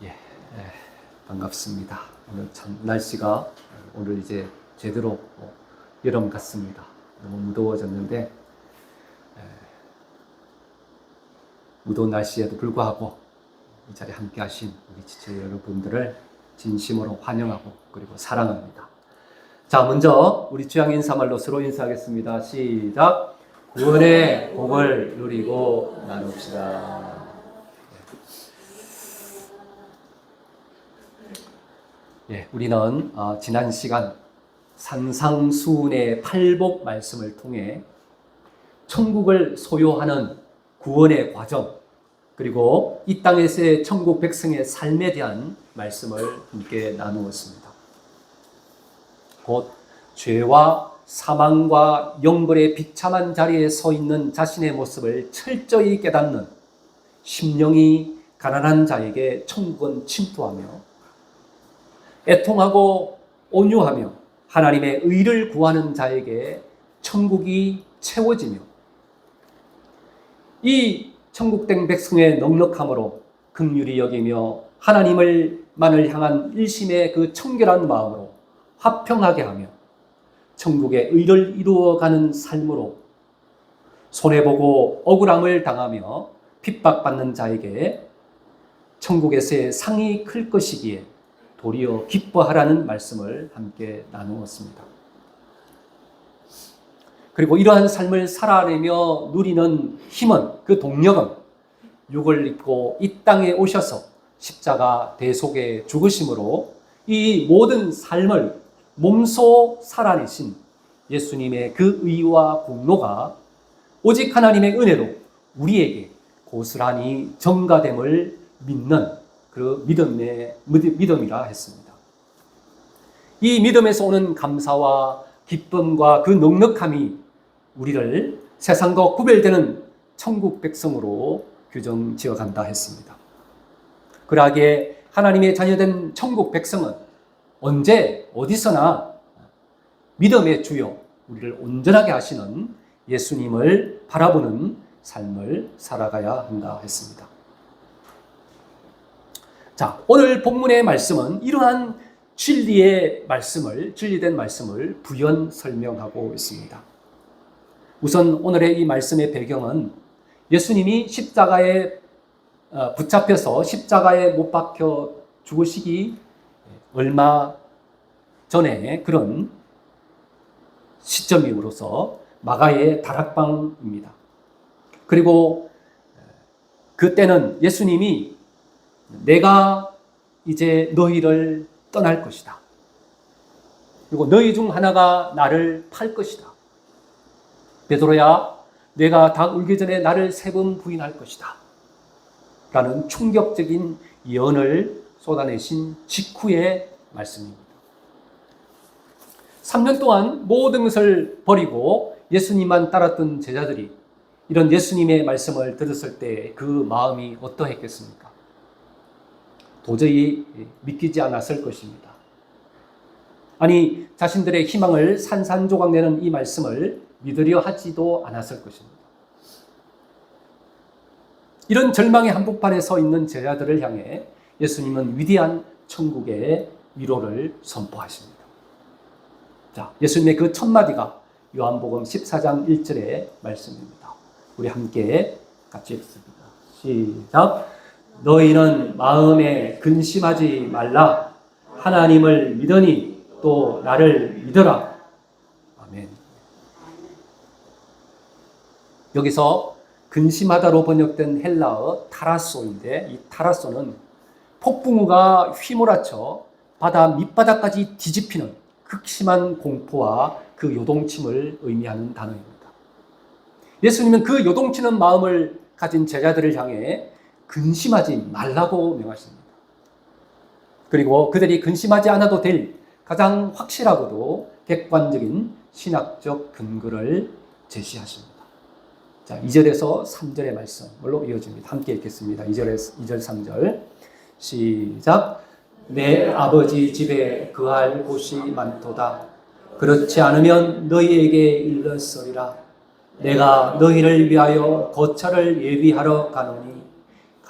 예, 반갑습니다. 오늘 참 날씨가 오늘 이제 제대로 여름 같습니다. 너무 무더워졌는데 무더운 날씨에도 불구하고 이 자리에 함께 하신 우리 지체 여러분들을 진심으로 환영하고 그리고 사랑합니다. 자, 먼저 우리 주양 인사말로 서로 인사하겠습니다. 시작! 구원의 복을 누리고 나눕시다. 우리는 지난 시간 산상수훈의 팔복 말씀을 통해 천국을 소유하는 구원의 과정, 그리고 이 땅에서의 천국 백성의 삶에 대한 말씀을 함께 나누었습니다. 곧 죄와 사망과 영벌의 비참한 자리에 서 있는 자신의 모습을 철저히 깨닫는 심령이 가난한 자에게 천국은 침투하며, 애통하고 온유하며 하나님의 의를 구하는 자에게 천국이 채워지며, 이 천국된 백성의 넉넉함으로 긍휼히 여기며 하나님을만을 향한 일심의 그 청결한 마음으로 화평하게 하며 천국의 의를 이루어가는 삶으로 손해보고 억울함을 당하며 핍박받는 자에게 천국에서의 상이 클 것이기에 도리어 기뻐하라는 말씀을 함께 나누었습니다. 그리고 이러한 삶을 살아내며 누리는 힘은, 그 동력은 육을 입고 이 땅에 오셔서 십자가 대속에 죽으심으로 이 모든 삶을 몸소 살아내신 예수님의 그 의와 공로가 오직 하나님의 은혜로 우리에게 고스란히 전가됨을 믿는 그 믿음이라 했습니다. 이 믿음에서 오는 감사와 기쁨과 그 넉넉함이 우리를 세상과 구별되는 천국 백성으로 규정지어 간다 했습니다. 그러하기에 하나님의 자녀된 천국 백성은 언제 어디서나 믿음의 주요, 우리를 온전하게 하시는 예수님을 바라보는 삶을 살아가야 한다 했습니다. 자, 오늘 본문의 말씀은 이러한 진리된 말씀을 부연 설명하고 있습니다. 우선 오늘의 이 말씀의 배경은 예수님이 십자가에 붙잡혀서 십자가에 못 박혀 죽으시기 얼마 전에 그런 시점이므로서 마가의 다락방입니다. 그리고 그때는 예수님이 내가 이제 너희를 떠날 것이다. 그리고 너희 중 하나가 나를 팔 것이다. 베드로야, 내가 닭 울기 전에 나를 3번 부인할 것이다. 라는 충격적인 예언을 쏟아내신 직후의 말씀입니다. 3년 동안 모든 것을 버리고 예수님만 따랐던 제자들이 이런 예수님의 말씀을 들었을 때 그 마음이 어떠했겠습니까? 도저히 믿기지 않았을 것입니다. 아니, 자신들의 희망을 산산조각 내는 이 말씀을 믿으려 하지도 않았을 것입니다. 이런 절망의 한복판에 서 있는 제자들을 향해 예수님은 위대한 천국의 위로를 선포하십니다. 자, 예수님의 그 첫 마디가 요한복음 14장 1절의 말씀입니다. 우리 함께 같이 읽습니다. 시작! 너희는 마음에 근심하지 말라. 하나님을 믿으니 또 나를 믿어라. 아멘. 여기서 근심하다로 번역된 헬라어 타라소인데, 이 타라소는 폭풍우가 휘몰아쳐 바다 밑바닥까지 뒤집히는 극심한 공포와 그 요동침을 의미하는 단어입니다. 예수님은 그 요동치는 마음을 가진 제자들을 향해 근심하지 말라고 명하십니다. 그리고 그들이 근심하지 않아도 될 가장 확실하고도 객관적인 신학적 근거를 제시하십니다. 자, 2절에서 3절의 말씀으로 이어집니다. 함께 읽겠습니다. 2절 3절 시작! 내 아버지 집에 거할 곳이 많도다. 그렇지 않으면 너희에게 일렀으리라. 내가 너희를 위하여 거처를 예비하러 가노니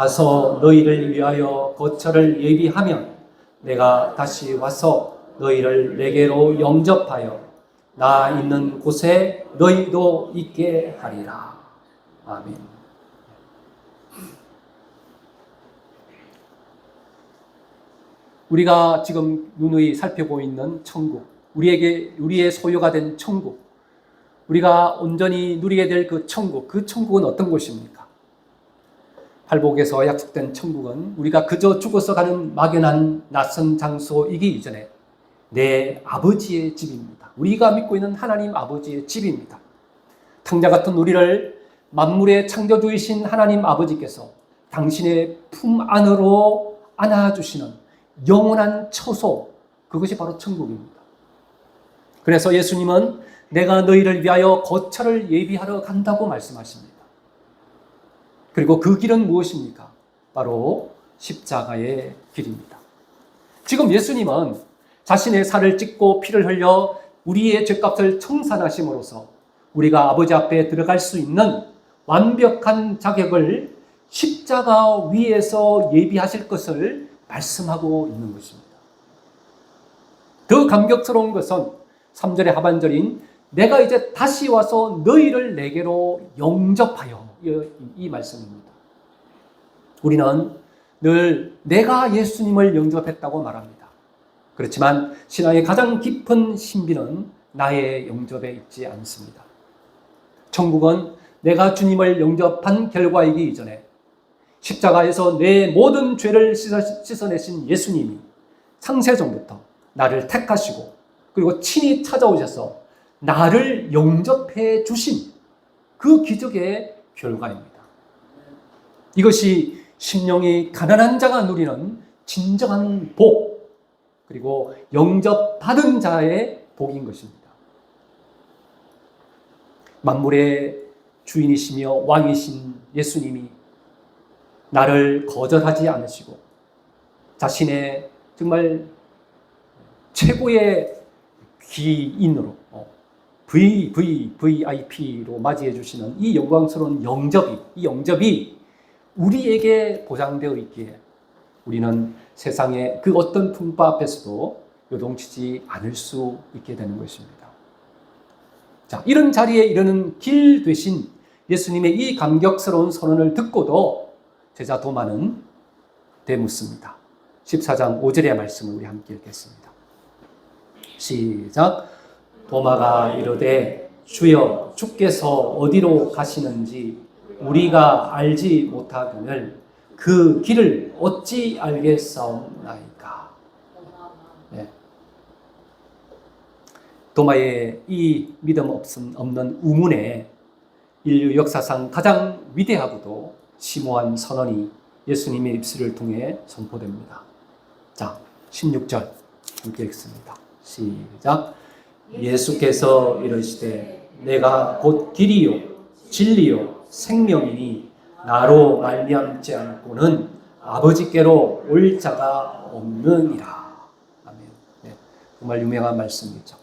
가서 너희를 위하여 거처를 예비하면 내가 다시 와서 너희를 내게로 영접하여 나 있는 곳에 너희도 있게 하리라. 아멘. 우리가 지금 누누이 살펴보고 있는 천국, 우리의 소유가 된 천국, 우리가 온전히 누리게 될 그 천국은 어떤 곳입니까? 팔복에서 약속된 천국은 우리가 그저 죽어서 가는 막연한 낯선 장소이기 이전에 내 아버지의 집입니다. 우리가 믿고 있는 하나님 아버지의 집입니다. 탕자 같은 우리를 만물의 창조주이신 하나님 아버지께서 당신의 품 안으로 안아주시는 영원한 처소, 그것이 바로 천국입니다. 그래서 예수님은 내가 너희를 위하여 거처를 예비하러 간다고 말씀하십니다. 그리고 그 길은 무엇입니까? 바로 십자가의 길입니다. 지금 예수님은 자신의 살을 찢고 피를 흘려 우리의 죄값을 청산하심으로써 우리가 아버지 앞에 들어갈 수 있는 완벽한 자격을 십자가 위에서 예비하실 것을 말씀하고 있는 것입니다. 더 감격스러운 것은 3절의 하반절인 내가 이제 다시 와서 너희를 내게로 영접하여, 이 말씀입니다. 우리는 늘 내가 예수님을 영접했다고 말합니다. 그렇지만 신앙의 가장 깊은 신비는 나의 영접에 있지 않습니다. 천국은 내가 주님을 영접한 결과이기 이전에 십자가에서 내 모든 죄를 씻어내신 예수님이 창세전부터 나를 택하시고 그리고 친히 찾아오셔서 나를 영접해 주신 그 기적의 결과입니다. 이것이 심령이 가난한 자가 누리는 진정한 복, 그리고 영접받은 자의 복인 것입니다. 만물의 주인이시며 왕이신 예수님이 나를 거절하지 않으시고 자신의 정말 최고의 귀인으로 VVIP로 맞이해 주시는 이 영광스러운 이 영접이 우리에게 보장되어 있기에 우리는 세상의 그 어떤 풍파 앞에서도 요동치지 않을 수 있게 되는 것입니다. 자, 이런 자리에 이르는 길 되신 예수님의 이 감격스러운 선언을 듣고도 제자 도마는 되묻습니다. 14장 5절의 말씀을 우리 함께 읽겠습니다. 시작. 도마가 이르되 주여 주께서 어디로 가시는지 우리가 알지 못하거늘 그 길을 어찌 알겠사옵나이까. 네. 도마의 이 믿음 없는 우문에 인류 역사상 가장 위대하고도 심오한 선언이 예수님의 입술을 통해 선포됩니다. 자, 16절 함께 읽습니다. 시작. 예수께서 이르시되 내가 곧 길이요 진리요 생명이니 나로 말미암지 않고는 아버지께로 올 자가 없느니라. 아멘. 네, 정말 유명한 말씀이죠.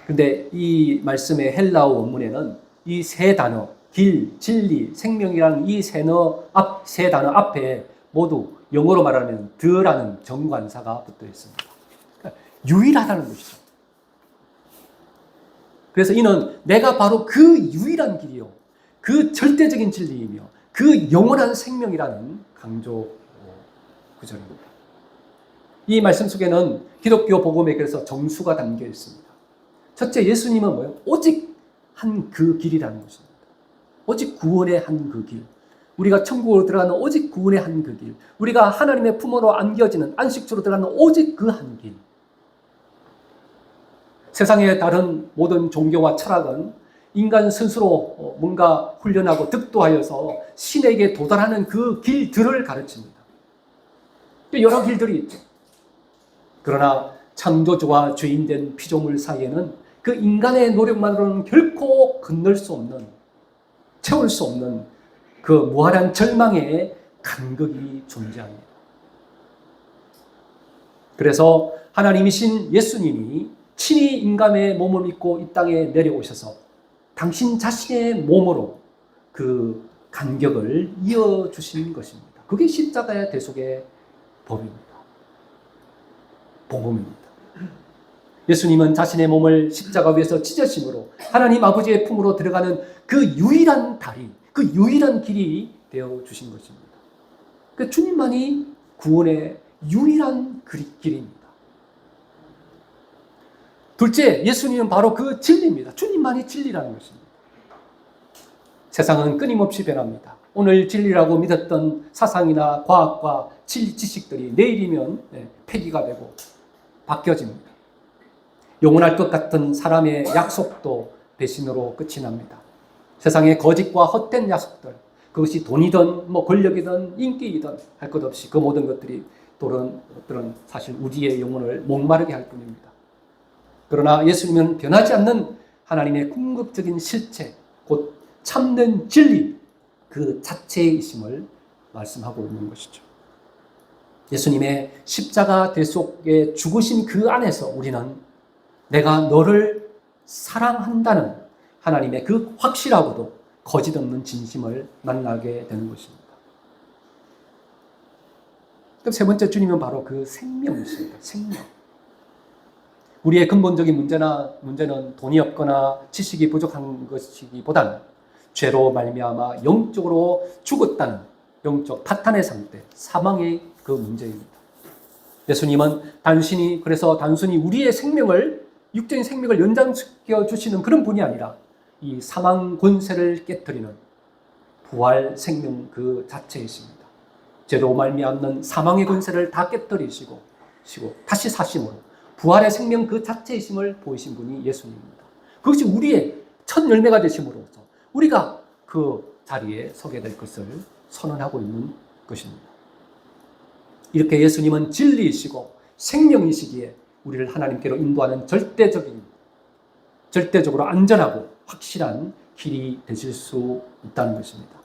그런데 이 말씀의 헬라어 원문에는 이 세 단어, 길, 진리, 생명이라는 이 세 단어 앞에 모두 영어로 말하면 the라는 정관사가 붙어 있습니다. 그러니까 유일하다는 것이죠. 그래서 이는 내가 바로 그 유일한 길이요, 그 절대적인 진리이며 그 영원한 생명이라는 강조 구절입니다. 이 말씀 속에는 기독교 복음에 그래서 정수가 담겨 있습니다. 첫째, 예수님은 뭐예요? 오직 한 그 길이라는 것입니다. 오직 구원의 한 그 길. 우리가 천국으로 들어가는 오직 구원의 한 그 길. 우리가 하나님의 품으로 안겨지는 안식처로 들어가는 오직 그 한 길. 세상의 다른 모든 종교와 철학은 인간 스스로 뭔가 훈련하고 득도하여서 신에게 도달하는 그 길들을 가르칩니다. 여러 길들이 있죠. 그러나 창조주와 죄인된 피조물 사이에는 그 인간의 노력만으로는 결코 건널 수 없는, 채울 수 없는 그 무한한 절망의 간극이 존재합니다. 그래서 하나님이신 예수님이 친히 인간의 몸을 입고 이 땅에 내려오셔서 당신 자신의 몸으로 그 간격을 이어주신 것입니다. 그게 십자가의 대속의 법입니다. 복음입니다. 예수님은 자신의 몸을 십자가 위에서 찢으심으로 하나님 아버지의 품으로 들어가는 그 유일한 다리, 그 유일한 길이 되어주신 것입니다. 그 주님만이 구원의 유일한 길입니다. 둘째, 예수님은 바로 그 진리입니다. 주님만이 진리라는 것입니다. 세상은 끊임없이 변합니다. 오늘 진리라고 믿었던 사상이나 과학과 지식들이 내일이면 폐기가 되고 바뀌어집니다. 영원할 것 같은 사람의 약속도 배신으로 끝이 납니다. 세상의 거짓과 헛된 약속들, 그것이 돈이든 권력이든 인기이든 할 것 없이 그 모든 것들이 또는 사실 우리의 영혼을 목마르게 할 뿐입니다. 그러나 예수님은 변하지 않는 하나님의 궁극적인 실체, 곧 참된 진리, 그 자체이심을 말씀하고 있는 것이죠. 예수님의 십자가 대속의 죽으신 그 안에서 우리는 내가 너를 사랑한다는 하나님의 그 확실하고도 거짓 없는 진심을 만나게 되는 것입니다. 그럼 세 번째, 주님은 바로 그 생명이십니다. 생명. 우리의 근본적인 문제는 돈이 없거나 지식이 부족한 것이기보다는 죄로 말미암아 영적으로 죽었다는 영적 파탄의 상태, 사망의 그 문제입니다. 예수님은 단순히 우리의 생명을, 육적인 생명을 연장시켜 주시는 그런 분이 아니라 이 사망 권세를 깨뜨리는 부활 생명 그 자체이십니다. 죄로 말미암는 사망의 권세를 다 깨뜨리시고 다시 사심으로 부활의 생명 그 자체이심을 보이신 분이 예수님입니다. 그것이 우리의 첫 열매가 되심으로써 우리가 그 자리에 서게 될 것을 선언하고 있는 것입니다. 이렇게 예수님은 진리이시고 생명이시기에 우리를 하나님께로 인도하는 절대적으로 안전하고 확실한 길이 되실 수 있다는 것입니다.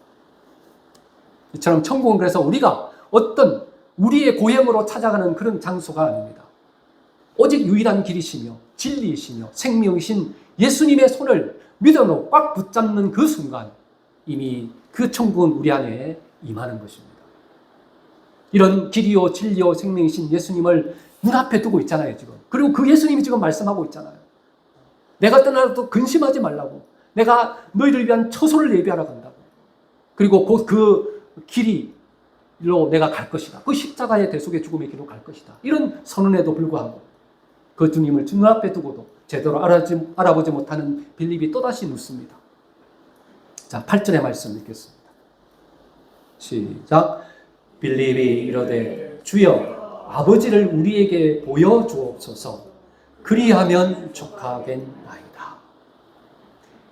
이처럼 천국은 그래서 우리가 어떤 우리의 고향으로 찾아가는 그런 장소가 아닙니다. 오직 유일한 길이시며 진리이시며 생명이신 예수님의 손을 믿음으로 꽉 붙잡는 그 순간 이미 그 천국은 우리 안에 임하는 것입니다. 이런 길이요 진리요 생명이신 예수님을 눈앞에 두고 있잖아요, 지금. 그리고 그 예수님이 지금 말씀하고 있잖아요. 내가 떠나도 근심하지 말라고. 내가 너희를 위한 처소를 예비하러 간다고. 그리고 그 길이로 내가 갈 것이다. 그 십자가의 대속의 죽음의 길로 갈 것이다. 이런 선언에도 불구하고 그 주님을 눈앞에 두고도 제대로 알아보지 못하는 빌립이 또다시 묻습니다. 자, 8절의 말씀 읽겠습니다. 시작. 빌립이 이르되 주여 아버지를 우리에게 보여주옵소서. 그리하면 족하겠나이다.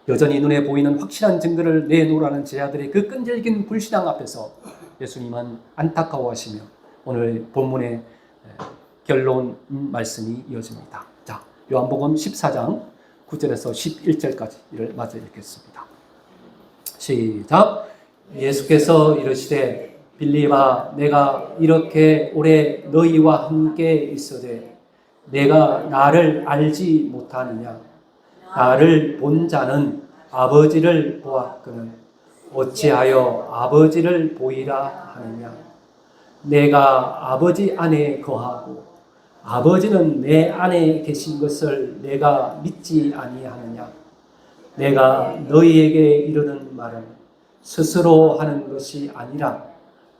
여전히 눈에 보이는 확실한 증거를 내놓으라는 제자들의 그 끈질긴 불신앙 앞에서 예수님은 안타까워하시며 오늘 본문의 결론 말씀이 이어집니다. 자, 요한복음 14장 9절에서 11절까지를 마저 읽겠습니다. 시작. 예수께서 이르시되 빌립아 내가 이렇게 오래 너희와 함께 있으되 내가 나를 알지 못하느냐? 나를 본 자는 아버지를 보았거늘 어찌하여 아버지를 보이라 하느냐? 내가 아버지 안에 거하고 아버지는 내 안에 계신 것을 내가 믿지 아니하느냐? 내가 너희에게 이르는 말은 스스로 하는 것이 아니라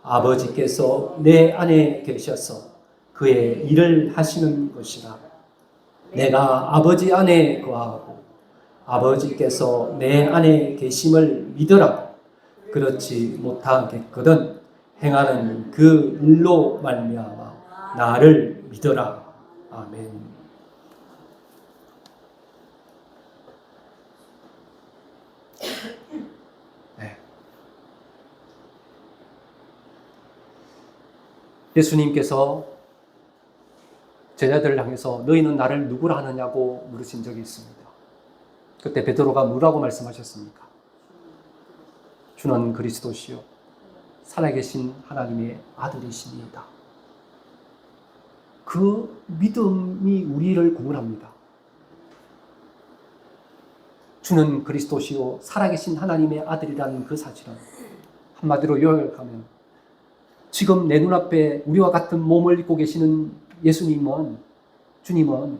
아버지께서 내 안에 계셔서 그의 일을 하시는 것이라. 내가 아버지 안에 거하고 아버지께서 내 안에 계심을 믿으라. 그렇지 못하겠거든 행하는 그 일로 말미암아 나를 믿으라. 아멘. 네. 예수님께서 제자들을 향해서 너희는 나를 누구라 하느냐고 물으신 적이 있습니다. 그때 베드로가 뭐라고 말씀하셨습니까? 주는 그리스도시요 살아계신 하나님의 아들이시니이다. 그 믿음이 우리를 구원합니다. 주는 그리스도시요 살아계신 하나님의 아들이라는 그 사실은 한마디로 요약하면 지금 내 눈앞에 우리와 같은 몸을 입고 계시는 주님은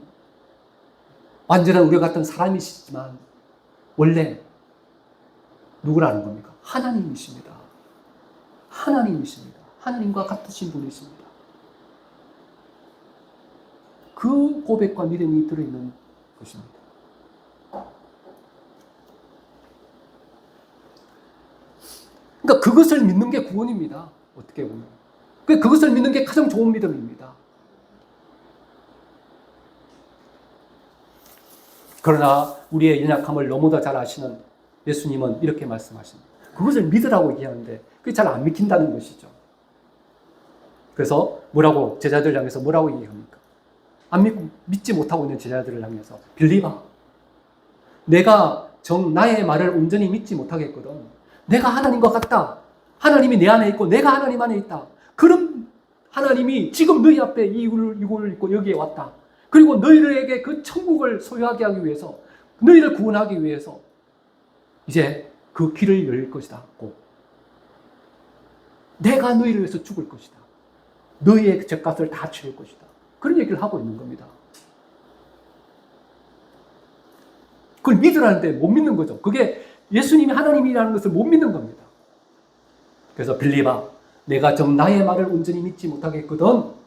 완전한 우리와 같은 사람이시지만 원래 누구라는 겁니까? 하나님이십니다. 하나님이십니다. 하나님과 같으신 분이십니다. 그 고백과 믿음이 들어있는 것입니다. 그러니까 그것을 믿는 게 구원입니다. 어떻게 보면. 그것을 믿는 게 가장 좋은 믿음입니다. 그러나 우리의 연약함을 너무나 잘 아시는 예수님은 이렇게 말씀하십니다. 그것을 믿으라고 얘기하는데 그게 잘 안 믿긴다는 것이죠. 그래서 제자들 향해서 뭐라고 얘기합니까? 안 믿지 못하고 있는 제자들을 향해서 빌리바, 내가 나의 말을 온전히 믿지 못하겠거든. 내가 하나님과 같다. 하나님이 내 안에 있고 내가 하나님 안에 있다. 그럼 하나님이 지금 너희 앞에 이걸 입고 여기에 왔다. 그리고 너희들에게 그 천국을 소유하게 하기 위해서, 너희를 구원하기 위해서 이제 그 길을 열릴 것이다. 꼭. 내가 너희를 위해서 죽을 것이다. 너희의 죄값을 다 치를 것이다. 그런 얘기를 하고 있는 겁니다. 그걸 믿으라는데 못 믿는 거죠. 그게 예수님이 하나님이라는 것을 못 믿는 겁니다. 그래서 빌리바, 내가 나의 말을 온전히 믿지 못하겠거든.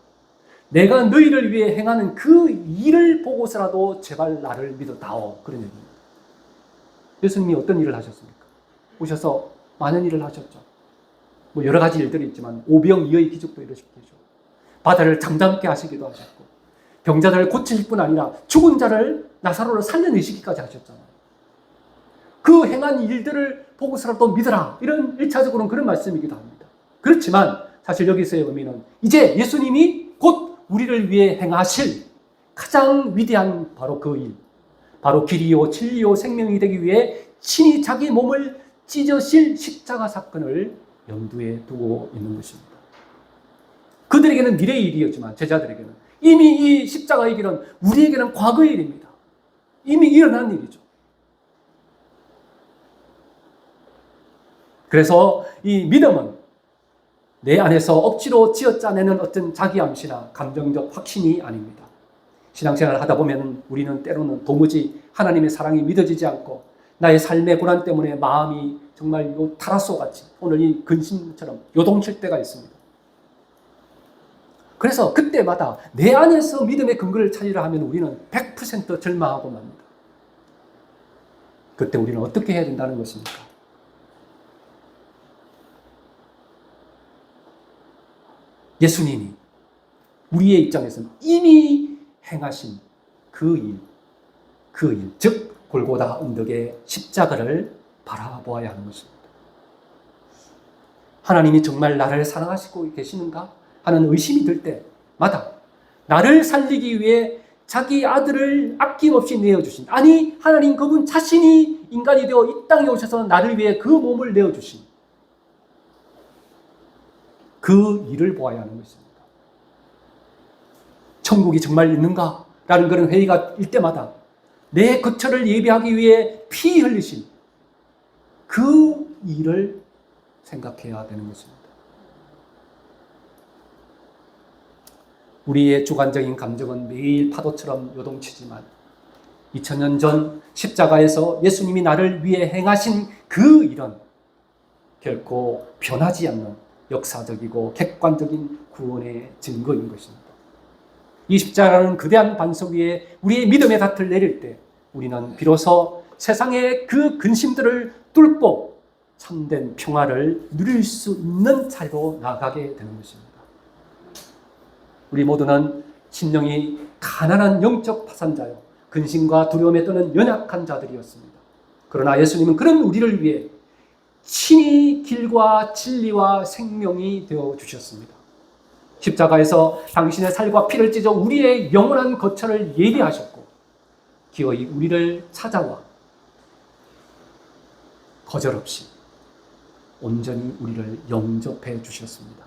내가 너희를 위해 행하는 그 일을 보고서라도 제발 나를 믿어다오. 그런 얘기입니다. 예수님이 어떤 일을 하셨습니까? 오셔서 많은 일을 하셨죠. 여러 가지 일들이 있지만 오병이어의 기적도 이루시기도 하죠. 바다를 잠잠케 하시기도 하셨고, 병자들을 고치실 뿐 아니라 죽은 자를 나사로를 살려내시기까지 하셨잖아요. 그 행한 일들을 보고서라도 믿어라. 이런 1차적으로는 그런 말씀이기도 합니다. 그렇지만 사실 여기서의 의미는 이제 예수님이 곧 우리를 위해 행하실 가장 위대한 바로 그 일, 바로 길이요 진리요 생명이 되기 위해 친히 자기 몸을 찢으실 십자가 사건을 염두에 두고 있는 것입니다. 그들에게는 미래의 일이었지만 제자들에게는 이미 이 십자가의 길은 우리에게는 과거의 일입니다. 이미 일어난 일이죠. 그래서 이 믿음은 내 안에서 억지로 지어짜내는 어떤 자기암시나 감정적 확신이 아닙니다. 신앙생활을 하다 보면 우리는 때로는 도무지 하나님의 사랑이 믿어지지 않고 나의 삶의 고난 때문에 마음이 정말 타라소같이 오늘 이 근심처럼 요동칠 때가 있습니다. 그래서 그때마다 내 안에서 믿음의 근거를 찾으려 하면 우리는 100% 절망하고 맙니다. 그때 우리는 어떻게 해야 된다는 것입니까? 예수님이 우리의 입장에서는 이미 행하신 그 일, 즉 골고다 언덕의 십자가를 바라보아야 하는 것입니다. 하나님이 정말 나를 사랑하시고 계시는가 하는 의심이 들 때마다 나를 살리기 위해 자기 아들을 아낌없이 내어주신, 아니 하나님 그분 자신이 인간이 되어 이 땅에 오셔서 나를 위해 그 몸을 내어주신 그 일을 보아야 하는 것입니다. 천국이 정말 있는가? 라는 그런 회의가 일 때마다 내 거처를 예비하기 위해 피 흘리신 그 일을 생각해야 되는 것입니다. 우리의 주관적인 감정은 매일 파도처럼 요동치지만 2000년 전 십자가에서 예수님이 나를 위해 행하신 그 일은 결코 변하지 않는 역사적이고 객관적인 구원의 증거인 것입니다. 이 십자가는 거대한 반석 위에 우리의 믿음의 닷을 내릴 때 우리는 비로소 세상의 그 근심들을 뚫고 참된 평화를 누릴 수 있는 자리로 나아가게 되는 것입니다. 우리 모두는 심령이 가난한 영적 파산자요, 근심과 두려움에 떠는 연약한 자들이었습니다. 그러나 예수님은 그런 우리를 위해 친히 길과 진리와 생명이 되어 주셨습니다. 십자가에서 당신의 살과 피를 찢어 우리의 영원한 거처를 예비하셨고 기어이 우리를 찾아와 거절없이 온전히 우리를 영접해 주셨습니다.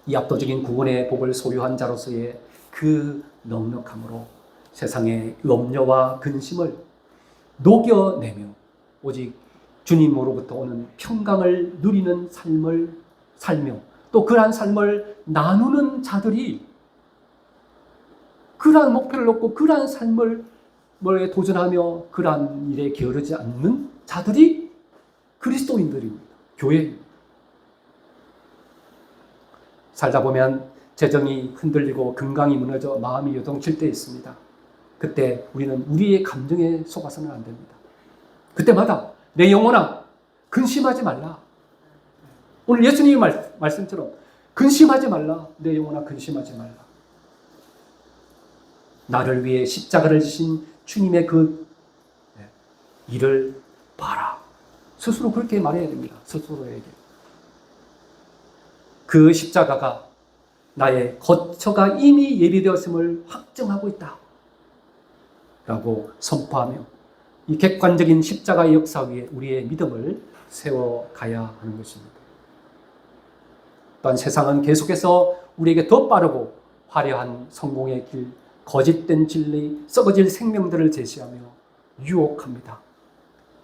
이 압도적인 구원의 복을 소유한 자로서의 그 넉넉함으로 세상의 염려와 근심을 녹여내며 오직 주님으로부터 오는 평강을 누리는 삶을 살며 또 그러한 삶을 나누는 자들이 그러한 목표를 놓고 그러한 삶을 도전하며 그러한 일에 게으르지 않는 자들이 그리스도인들입니다. 교회입니다. 살다 보면 재정이 흔들리고 건강이 무너져 마음이 요동칠 때 있습니다. 그때 우리는 우리의 감정에 속아서는 안 됩니다. 그때마다 내 영혼아 근심하지 말라. 오늘 예수님의 말씀처럼 근심하지 말라. 내 영혼아 근심하지 말라. 나를 위해 십자가를 지신 주님의 그 일을 봐라. 스스로 그렇게 말해야 됩니다. 스스로에게. 그 십자가가 나의 거처가 이미 예비되었음을 확정하고 있다. 라고 선포하며 이 객관적인 십자가의 역사 위에 우리의 믿음을 세워가야 하는 것입니다. 또한 세상은 계속해서 우리에게 더 빠르고 화려한 성공의 길, 거짓된 진리, 썩어질 생명들을 제시하며 유혹합니다.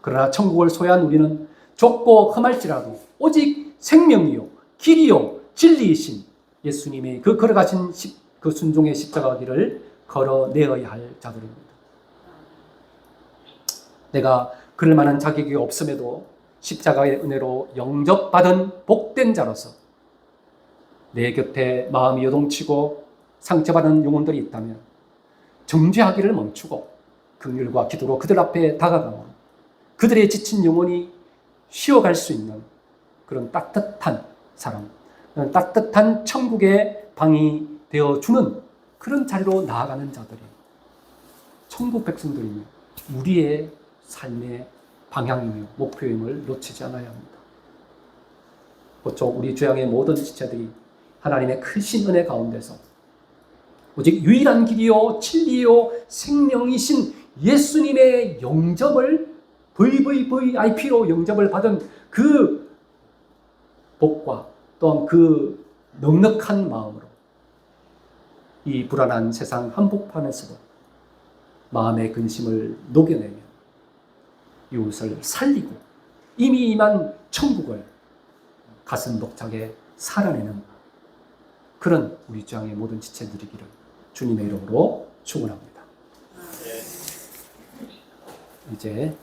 그러나 천국을 소유한 우리는 좁고 험할지라도 오직 생명이요, 길이요, 진리이신 예수님의 그 걸어가신 그 순종의 십자가 길을 걸어내어야 할 자들입니다. 내가 그럴 만한 자격이 없음에도 십자가의 은혜로 영접받은 복된 자로서 내 곁에 마음이 요동치고 상처받은 영혼들이 있다면 정죄하기를 멈추고 긍휼과 기도로 그들 앞에 다가가며 그들의 지친 영혼이 쉬어갈 수 있는 그런 따뜻한 사람, 따뜻한 천국의 방이 되어주는 그런 자리로 나아가는 자들이 천국 백성들이며 우리의 삶의 방향이며 목표임을 놓치지 않아야 합니다. 그쪽 우리 주양의 모든 지체들이 하나님의 크신 은혜 가운데서 오직 유일한 길이요 진리요 생명이신 예수님의 영접을 VVVIP로 영접을 받은 그 복과 또한 그 넉넉한 마음으로 이 불안한 세상 한복판에서도 마음의 근심을 녹여내며 이웃을 살리고 이미 임한 천국을 가슴 벅차게 살아내는 그런 우리 주양의 모든 지체들이기를 주님의 이름으로 축원합니다. 이제